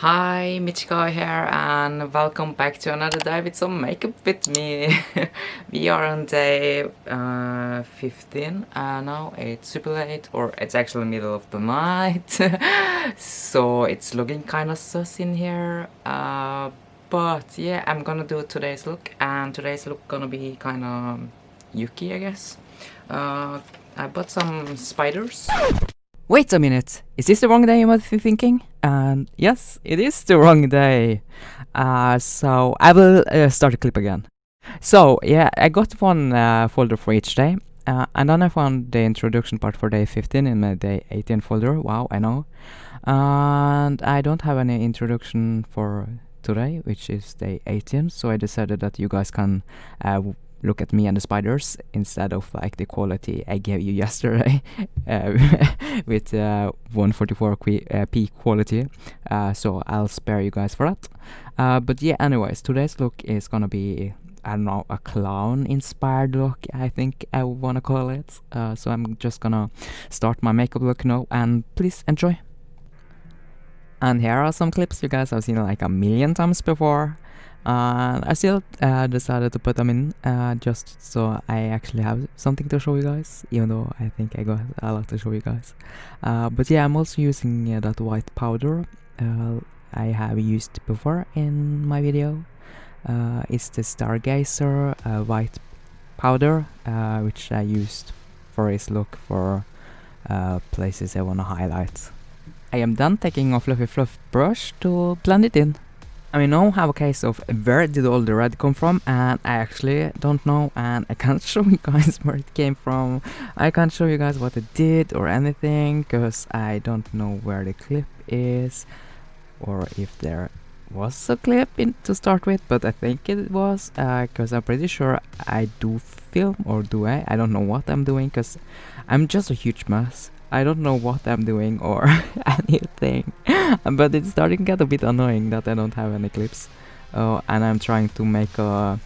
Hi, Michiko here, and welcome back to another day with some makeup with me. We are on day 15 now. It's super late, or it's actually middle of the night, so it's looking kind of sus in here. But yeah, I'm gonna do today's look, and today's look gonna be kind of yuki, I guess. I bought some spiders. Wait a minute, is this the wrong day you might be thinking? And yes, it is the wrong day. So I will start the clip again. So yeah, I got one folder for each day. And then I found the introduction part for day 15 in my day 18 folder. Wow, I know. And I don't have any introduction for today, which is day 18. So I decided that you guys can look at me and the spiders instead of like the quality I gave you yesterday with 144p quality. So I'll spare you guys for that. But yeah, anyways, today's look is gonna be, I don't know, a clown inspired look, I think I wanna call it. So I'm just gonna start my makeup look now, and please enjoy. And here are some clips you guys have seen like a million times before. I still decided to put them in just so I actually have something to show you guys, even though I think I got a lot to show you guys. But yeah, I'm also using that white powder I have used before in my video. It's the Stargazer white powder, which I used for this look for places I want to highlight. I am done taking a fluffy fluff brush to blend it in. I now have a case of where did all the red come from, and I actually don't know, and I can't show you guys where it came from. I can't show you guys what it did or anything, cause I don't know where the clip is, or if there was a clip to start with, but I think it was, cause I'm pretty sure I do film, or do I? I don't know what I'm doing, cause I'm just a huge mess. I don't know what I'm doing or anything, but it's starting to get a bit annoying that I don't have any clips. And I'm trying to make a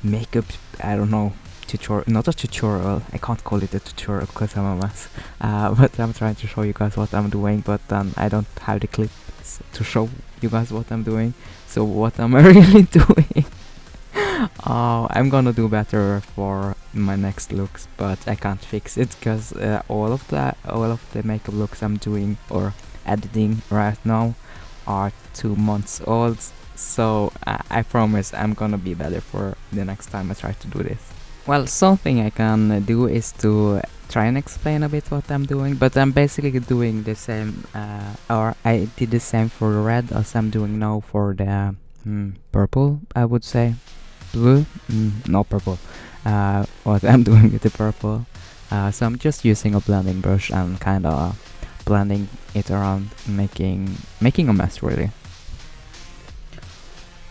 makeup, I don't know, tutorial, not a tutorial, I can't call it a tutorial because I'm a mess. But I'm trying to show you guys what I'm doing, but then I don't have the clips to show you guys what I'm doing. So what am I really doing? I'm gonna do better for my next looks, but I can't fix it because all of the makeup looks I'm doing or editing right now are 2 months old. So I promise I'm gonna be better for the next time I try to do this. Well, something I can do is to try and explain a bit what I'm doing, but I'm basically doing the same, or I did the same for the red as I'm doing now for the purple, I would say. Blue? No, purple. What I'm doing with the purple. So I'm just using a blending brush and kind of blending it around, making a mess really.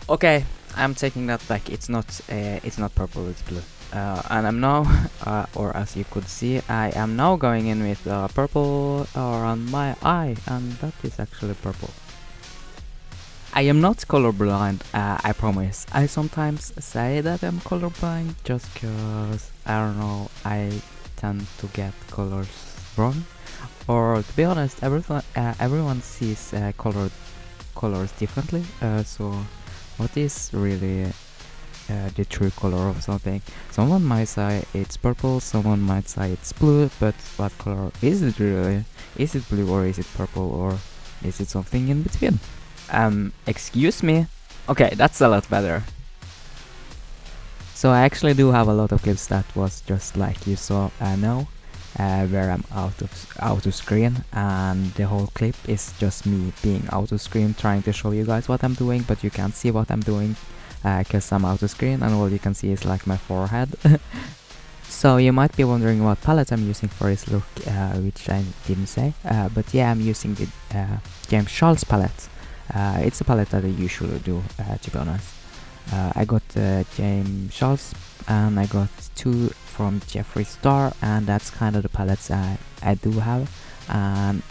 Okay, I'm taking that back. It's not purple. It's blue. And I'm now, or as you could see, I am now going in with purple around my eye, and that is actually purple. I am not colorblind, I promise. I sometimes say that I'm colorblind just cause, I don't know, I tend to get colors wrong. Or to be honest, everyone sees colors differently, so what is really the true color of something? Someone might say it's purple, someone might say it's blue, but what color is it really? Is it blue or is it purple, or is it something in between? Excuse me? Okay, that's a lot better. So I actually do have a lot of clips that was just like you saw now, where I'm out of screen, and the whole clip is just me being out of screen trying to show you guys what I'm doing, but you can't see what I'm doing because I'm out of screen, and all you can see is like my forehead. So you might be wondering what palette I'm using for this look, which I didn't say, but yeah, I'm using the James Charles palette. It's a palette that I usually do, to be honest. I got James Charles, and I got 2 from Jeffree Star, and that's kind of the palettes I do have. And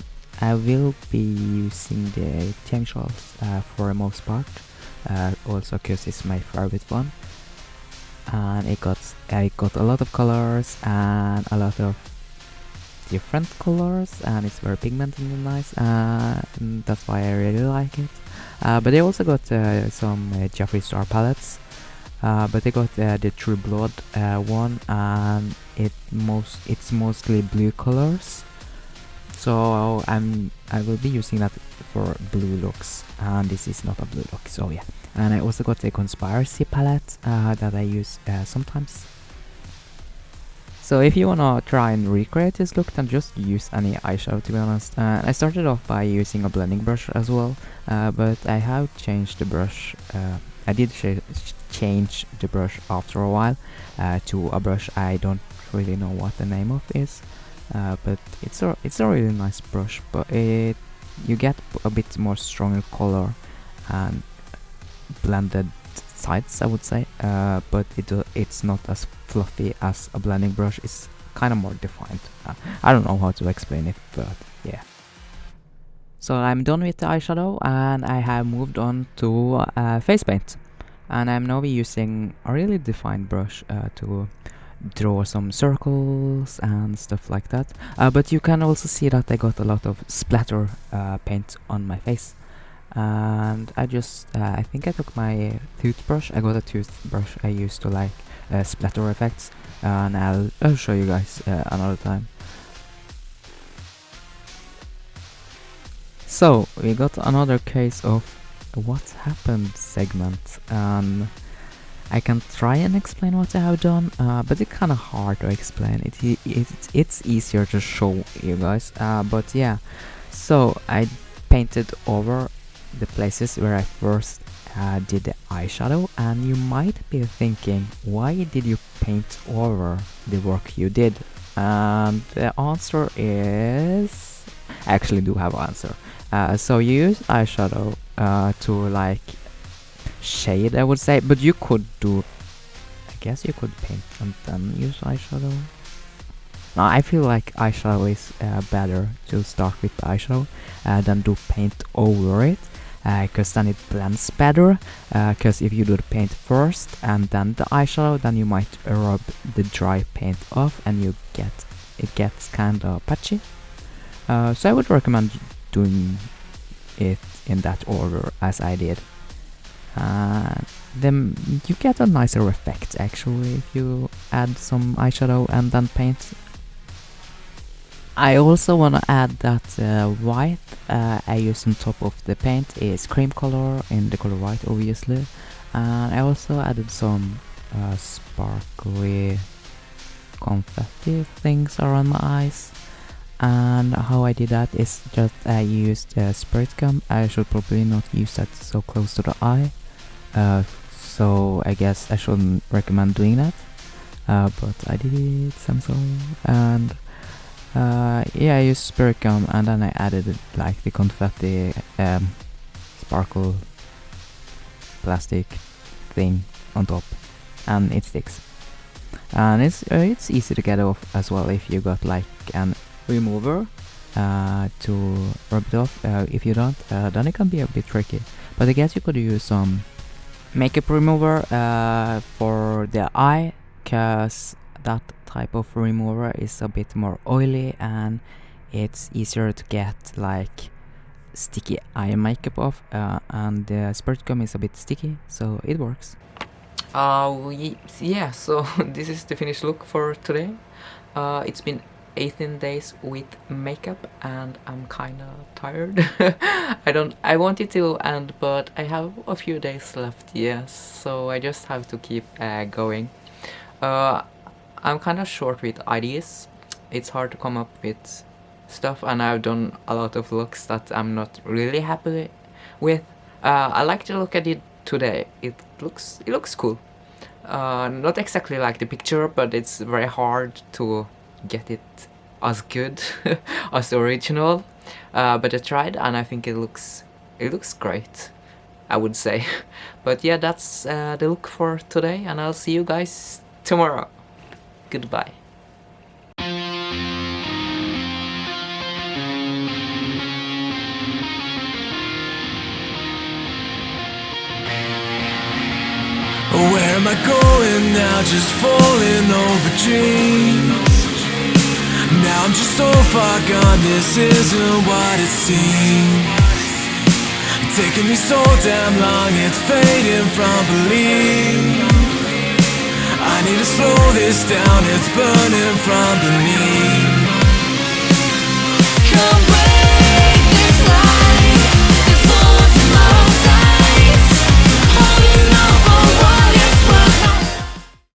I will be using the James Charles for the most part, also because it's my favorite one. And I got a lot of colors and a lot of different colors, and it's very pigmented and nice, and that's why I really like it. But I also got some Jeffree Star palettes. But I got the True Blood one, and it's mostly blue colors. So I will be using that for blue looks, and this is not a blue look. So yeah, and I also got a Conspiracy palette that I use sometimes. So if you wanna try and recreate this look, then just use any eyeshadow, to be honest. I started off by using a blending brush as well, but I have changed the brush. I did change the brush after a while to a brush I don't really know what the name of is, but it's a really nice brush. But you get a bit more stronger color and blended sides, I would say, but it's not as fluffy as a blending brush. It's kind of more defined. I don't know how to explain it, but yeah. So I'm done with the eyeshadow, and I have moved on to face paint, and I'm now using a really defined brush to draw some circles and stuff like that. But you can also see that I got a lot of splatter paint on my face. And I think I took my toothbrush. I got a toothbrush I used to like splatter effects, and I'll show you guys another time. So we got another case of what happened segment, and I can try and explain what I have done, but it's kind of hard to explain. It's easier to show you guys, but yeah. So I painted over the places where I first did the eyeshadow, and you might be thinking, why did you paint over the work you did? And the answer is, I actually do have an answer. So you use eyeshadow to like shade, I would say, but you could do, I guess you could paint and then use eyeshadow. No, I feel like eyeshadow is better to start with eyeshadow than do paint over it, because then it blends better. Because if you do the paint first and then the eyeshadow, then you might rub the dry paint off and it gets kind of patchy. So I would recommend doing it in that order as I did. Then you get a nicer effect actually if you add some eyeshadow and then paint. I also want to add that white I use on top of the paint is cream color in the color white, obviously. And I also added some sparkly confetti things around my eyes. And how I did that is just I used spirit gum. I should probably not use that so close to the eye, so I guess I shouldn't recommend doing that, but I did it, I'm sorry. And yeah, I used spirit gum, and then I added like the confetti sparkle plastic thing on top, and it sticks. And it's easy to get off as well if you got like an remover to rub it off. If you don't, then it can be a bit tricky. But I guess you could use some makeup remover for the eye, cause that type of remover is a bit more oily and it's easier to get like sticky eye makeup off, and the spirit gum is a bit sticky, so it works. Yeah, so this is the finished look for today. It's been 18 days with makeup and I'm kinda tired. I want it to end, but I have a few days left, yes, so I just have to keep going. I'm kinda short with ideas. It's hard to come up with stuff, and I've done a lot of looks that I'm not really happy with. I like the look I did today. It looks cool. Not exactly like the picture, but it's very hard to get it as good as the original, but I tried and I think it looks great, I would say. But yeah, that's the look for today, and I'll see you guys tomorrow. Goodbye. Where am I going now? Just falling over dreams. Now I'm just so far gone, this isn't what it seems. taking me so damn long, it's fading from belief. I need to slow this down, it's burning from beneath. Come break